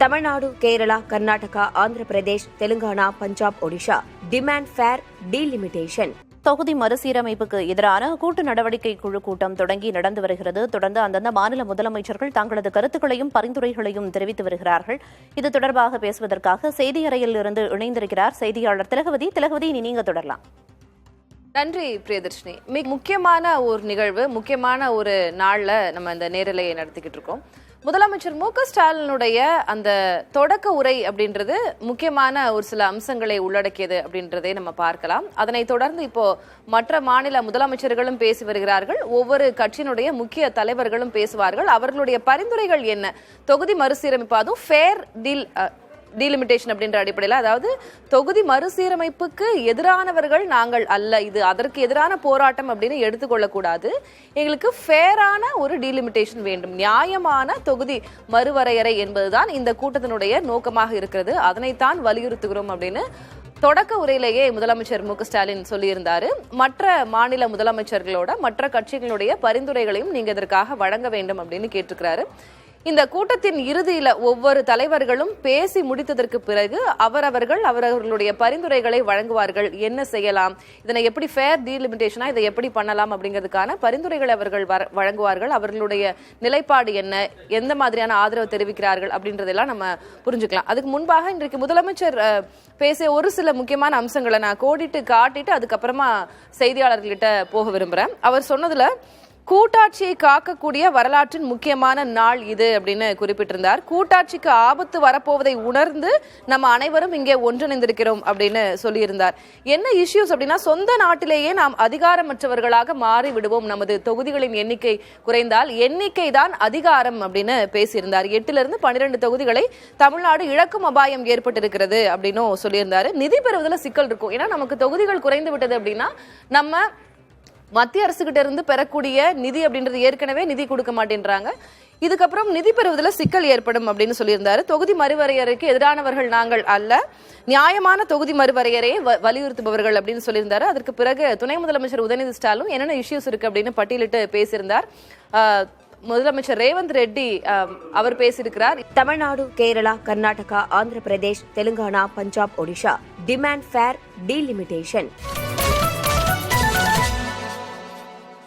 Tamil Nadu, Kerala, Karnataka, Andhra Pradesh, Telangana, Punjab, Odisha demand fair delimitation. தொகுதி மறுசீரமைப்புக்கு எதிரான கூட்டு நடவடிக்கை குழு கூட்டம் தொடங்கி நடந்து வருகிறது. தொடர்ந்து அந்தந்த மாநில முதலமைச்சர்கள் தங்களது கருத்துக்களையும் பரிந்துரைகளையும் தெரிவித்து வருகிறார்கள். இது தொடர்பாக பேசுவதற்காக செய்தியறையில் இருந்து இணைந்திருக்கிறார் செய்தியாளர் திலகவதி. திலகவதி, இனி நீங்க தொடரலாம். நன்றி பிரியதர்ஷினி. மிக முக்கியமான ஒரு நிகழ்வு, முக்கியமான ஒரு நாள்ல நம்ம இந்த நேரலையை நடத்திக்கிட்டு இருக்கோம். முதலமைச்சர் மு.க.ஸ்டாலினுடைய அந்த தொடக்க உரை அப்படின்றது முக்கியமான ஒரு சில அம்சங்களை உள்ளடக்கியது அப்படின்றதை நம்ம பார்க்கலாம். அதனை தொடர்ந்து இப்போ மற்ற மாநில முதலமைச்சர்களும் பேசி வருகிறார்கள். ஒவ்வொரு கட்சியினுடைய முக்கிய தலைவர்களும் பேசுவார்கள். அவர்களுடைய பரிந்துரைகள் என்ன, தொகுதி மறுசீரமைப்பு, அதுவும் ஃபேர் டீலிமிட்டேஷன் அப்படின்ற அடிப்படையில், அதாவது தொகுதி மறுசீரமைப்புக்கு எதிரானவர்கள் நாங்கள் அல்ல, இது அதற்கு எதிரான போராட்டம் அப்படின்னு எடுத்துக்கொள்ளக்கூடாது, எங்களுக்கு ஃபேரான ஒரு டீலிமிட்டேஷன் வேண்டும், நியாயமான தொகுதி மறுவரையறை என்பதுதான் இந்த கூட்டத்தினுடைய நோக்கமாக இருக்கிறது, அதனைத்தான் வலியுறுத்துகிறோம் அப்படின்னு தொடக்க உரையிலேயே முதலமைச்சர் மு.க.ஸ்டாலின் சொல்லியிருந்தாரு. மற்ற மாநில முதலமைச்சர்களோட மற்ற கட்சிகளுடைய பரிந்துரைகளையும் நீங்க இதற்காக வழங்க வேண்டும் அப்படின்னு கேட்டிருக்கிறாரு. இந்த கூட்டத்தின் இறுதியில ஒவ்வொரு தலைவர்களும் பேசி முடித்ததற்கு பிறகு அவர்களுடைய பரிந்துரைகளை வழங்குவார்கள். என்ன செய்யலாம், இதனை எப்படி ஃபேர் டீலிமிட்டேஷனா இதை எப்படி பண்ணலாம் அப்படிங்கிறதுக்கான பரிந்துரைகளை அவர்கள் வழங்குவார்கள். அவர்களுடைய நிலைப்பாடு என்ன, எந்த மாதிரியான ஆதரவு தெரிவிக்கிறார்கள் அப்படின்றதெல்லாம் நம்ம புரிஞ்சுக்கலாம். அதுக்கு முன்பாக இன்றைக்கு முதலமைச்சர் பேசிய ஒரு சில முக்கியமான அம்சங்களை நான் கோடிட்டு காட்டிட்டு அதுக்கப்புறமா செய்தியாளர்கிட்ட போக விரும்புறேன். அவர் சொன்னதுல கூட்டாட்சியை காக்கக்கூடிய வரலாற்றின் முக்கியமான நாள் இது அப்படின்னு குறிப்பிட்டிருந்தார். கூட்டாட்சிக்கு ஆபத்து வரப்போவதை உணர்ந்து நம்ம அனைவரும் இங்கே ஒன்றிணைந்திருக்கிறோம் அப்படின்னு சொல்லியிருந்தார். என்ன இஷ்யூஸ் அப்படின்னா, சொந்த நாட்டிலேயே நாம் அதிகாரமற்றவர்களாக மாறி விடுவோம், நமது தொகுதிகளின் எண்ணிக்கை குறைந்தால் எண்ணிக்கை தான் அதிகாரம் அப்படின்னு பேசியிருந்தார். 8 to 12 தொகுதிகளை தமிழ்நாடு இழக்கும் அபாயம் ஏற்பட்டிருக்கிறது அப்படின்னு சொல்லியிருந்தாரு. நிதி பெறுவதில் சிக்கல் இருக்கும். ஏன்னா நமக்கு தொகுதிகள் குறைந்து விட்டது அப்படின்னா நம்ம மத்திய அரசு கிட்ட இருந்து பெறக்கூடிய நிதி அப்படின்றது ஏற்கனவே நிதி கொடுக்க மாட்டேன்றாங்க, இதுக்கப்புறம் நிதி பெறுவதில் சிக்கல் ஏற்படும் அப்படின்னு சொல்லியிருந்தாரு. தொகுதி மறுவரையறைக்கு எதிரானவர்கள் நாங்கள் அல்ல, நியாயமான தொகுதி மறுவரையறையை வலியுறுத்துபவர்கள் அப்படின்னு சொல்லியிருந்தாரு. அதற்கு பிறகு துணை முதலமைச்சர் உதயநிதி ஸ்டாலின் என்னென்ன இஷ்யூஸ் இருக்கு அப்படின்னு பட்டியலிட்டு பேசியிருந்தார். முதலமைச்சர் ரேவந்த் ரெட்டி அவர் பேசியிருக்கிறார். Tamil Nadu, Kerala, Karnataka, Andhra Pradesh, Telangana, Punjab, Odisha demand fair delimitation.